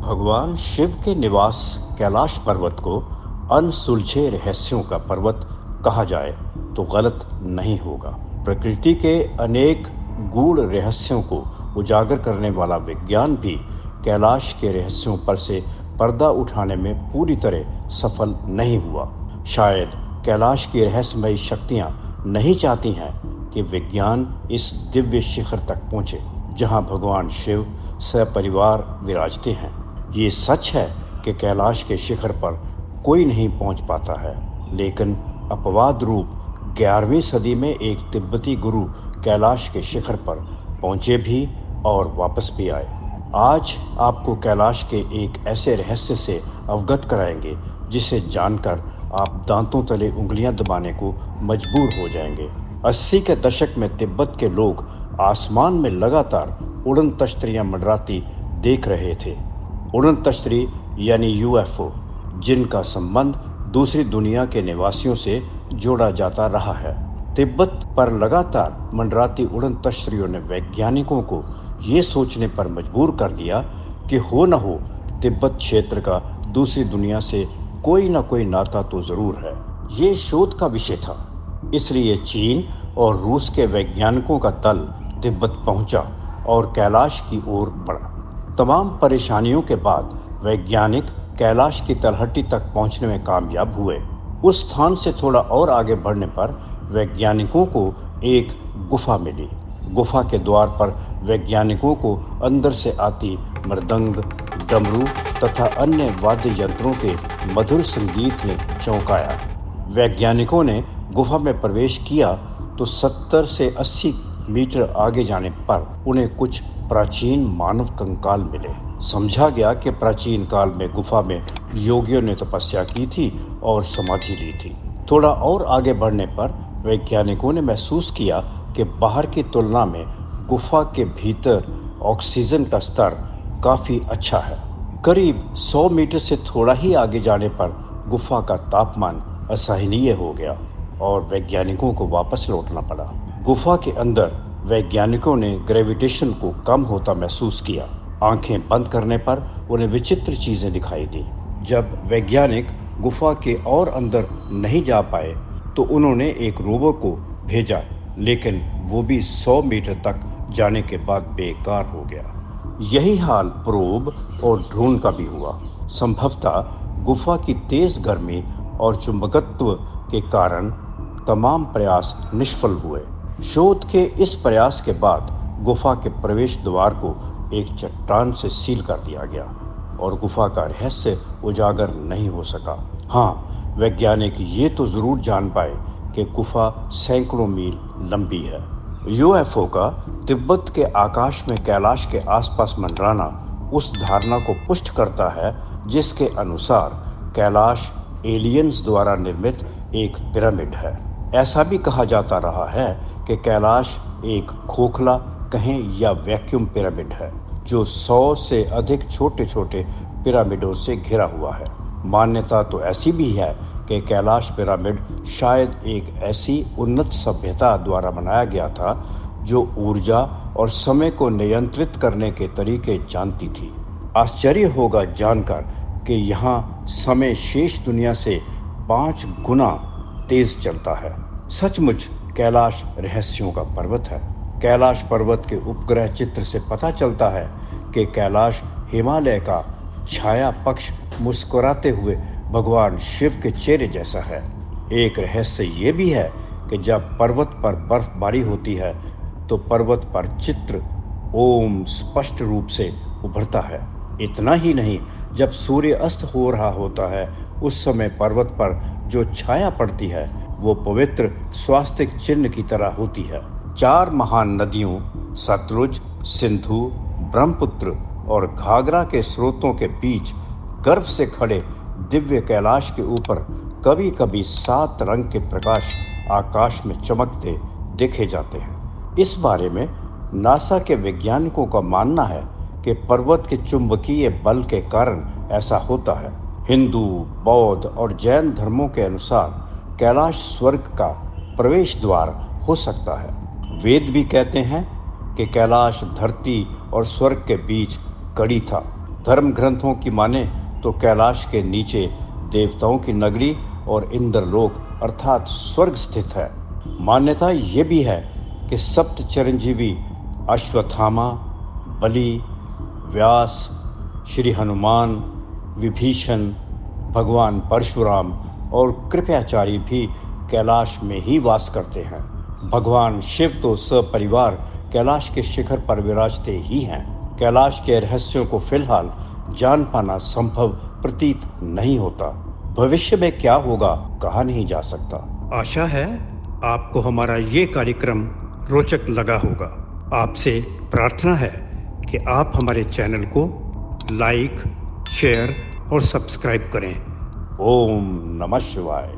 भगवान शिव के निवास कैलाश पर्वत को अनसुलझे रहस्यों का पर्वत कहा जाए तो गलत नहीं होगा। प्रकृति के अनेक गूढ़ रहस्यों को उजागर करने वाला विज्ञान भी कैलाश के रहस्यों पर से पर्दा उठाने में पूरी तरह सफल नहीं हुआ। शायद कैलाश की रहस्यमयी शक्तियां नहीं चाहती हैं कि विज्ञान इस दिव्य शिखर तक पहुंचे जहां भगवान शिव सपरिवार विराजते हैं। ये सच है कि कैलाश के शिखर पर कोई नहीं पहुंच पाता है, लेकिन अपवाद रूप 11वीं सदी में एक तिब्बती गुरु कैलाश के शिखर पर पहुंचे भी और वापस भी आए। आज आपको कैलाश के एक ऐसे रहस्य से अवगत कराएंगे जिसे जानकर आप दांतों तले उंगलियां दबाने को मजबूर हो जाएंगे। 80 के दशक में तिब्बत के लोग आसमान में लगातार उड़न तश्तरियां मंडराती देख रहे थे। उड़न तश्तरी यानी यूएफओ, जिनका संबंध दूसरी दुनिया के निवासियों से जोड़ा जाता रहा है। तिब्बत पर लगातार मंडराती उड़न तश्तरियों ने वैज्ञानिकों को ये सोचने पर मजबूर कर दिया कि हो न हो तिब्बत क्षेत्र का दूसरी दुनिया से कोई न कोई नाता तो जरूर है। ये शोध का विषय था, इसलिए चीन और रूस के वैज्ञानिकों का दल तिब्बत पहुंचा और कैलाश की ओर बढ़ा। तमाम परेशानियों के बाद वैज्ञानिक कैलाश की तलहटी तक पहुंचने में कामयाब हुए। उस स्थान से थोड़ा और आगे बढ़ने पर वैज्ञानिकों को एक गुफा मिली। गुफा के द्वार पर वैज्ञानिकों को अंदर से आती मृदंग, डमरू तथा अन्य वाद्य यंत्रों के मधुर संगीत ने चौंकाया। वैज्ञानिकों ने गुफा में प्रवेश किया तो 70 से 80 मीटर आगे जाने पर उन्हें कुछ प्राचीन मानव कंकाल मिले। समझा गया कि प्राचीन काल में गुफा में योगियों ने तपस्या की थी और समाधि ली थी। थोड़ा और आगे बढ़ने पर वैज्ञानिकों ने महसूस किया कि बाहर की तुलना में गुफा के भीतर ऑक्सीजन का स्तर काफी अच्छा है। करीब 100 मीटर से थोड़ा ही आगे जाने पर गुफा का तापमान असहनीय हो गया और वैज्ञानिकों को वापस लौटना पड़ा। गुफा के अंदर वैज्ञानिकों ने ग्रेविटेशन को कम होता महसूस किया। आंखें बंद करने पर उन्हें विचित्र चीजें दिखाई दी। जब वैज्ञानिक गुफा के और अंदर नहीं जा पाए तो उन्होंने एक रोबो को भेजा, लेकिन वो भी 100 मीटर तक जाने के बाद बेकार हो गया। यही हाल प्रोब और ड्रोन का भी हुआ। संभवतः गुफा की तेज गर्मी और चुंबकत्व के कारण तमाम प्रयास निष्फल हुए। शोध के इस प्रयास के बाद गुफा के प्रवेश द्वार को एक चट्टान से सील कर दिया गया और गुफा का रहस्य उजागर नहीं हो सका। हाँ, वैज्ञानिक ये तो जरूर जान पाए कि गुफा सैकड़ों मील लंबी है। यूएफओ का तिब्बत के आकाश में कैलाश के आसपास मंडराना उस धारणा को पुष्ट करता है जिसके अनुसार कैलाश एलियंस द्वारा निर्मित एक पिरामिड है। ऐसा भी कहा जाता रहा है कि कैलाश एक खोखला कहें या वैक्यूम पिरामिड है जो 100 से अधिक छोटे छोटे पिरामिडों से घिरा हुआ है। मान्यता तो ऐसी भी है कि कैलाश पिरामिड शायद एक ऐसी उन्नत सभ्यता द्वारा बनाया गया था जो ऊर्जा और समय को नियंत्रित करने के तरीके जानती थी। आश्चर्य होगा जानकर कि यहाँ समय शेष दुनिया से 5 गुना तेज चलता है। सचमुच कैलाश रहस्यों का पर्वत है। कैलाश पर्वत के उपग्रह चित्र से पता चलता है कि कैलाश हिमालय का छाया पक्ष मुस्कुराते हुए भगवान शिव के चेहरे जैसा है। एक रहस्य ये भी है कि जब पर्वत पर बर्फबारी होती है तो पर्वत पर चित्र ओम स्पष्ट रूप से उभरता है। इतना ही नहीं, जब सूर्य अस्त हो रहा होता है उस समय पर्वत पर जो छाया पड़ती है वो पवित्र स्वास्तिक चिन्ह की तरह होती है। 4 महान नदियों सतलुज, सिंधु, ब्रह्मपुत्र और घाघरा के स्रोतों के बीच गर्व से खड़े दिव्य कैलाश के ऊपर कभी कभी 7 रंग के प्रकाश आकाश में चमकते देखे जाते हैं। इस बारे में नासा के वैज्ञानिकों का मानना है कि पर्वत के चुंबकीय बल के कारण ऐसा होता है। हिंदू, बौद्ध और जैन धर्मों के अनुसार कैलाश स्वर्ग का प्रवेश द्वार हो सकता है। वेद भी कहते हैं कि कैलाश धरती और स्वर्ग के बीच कड़ी था धर्म ग्रंथों की माने तो कैलाश के नीचे देवताओं की नगरी और इंद्रलोक अर्थात स्वर्ग स्थित है। मान्यता ये भी है कि सप्त चिरंजीवी अश्वत्थामा, बलि, व्यास, श्री हनुमान, विभीषण, भगवान परशुराम और कृपाचार्य भी कैलाश में ही वास करते हैं। भगवान शिव तो सपरिवार कैलाश के शिखर पर विराजते ही हैं। कैलाश के रहस्यों को फिलहाल जान पाना संभव प्रतीत नहीं होता। भविष्य में क्या होगा कहा नहीं जा सकता। आशा है आपको हमारा ये कार्यक्रम रोचक लगा होगा। आपसे प्रार्थना है कि आप हमारे चैनल को लाइक, शेयर और सब्सक्राइब करें। ओम नमः शिवाय।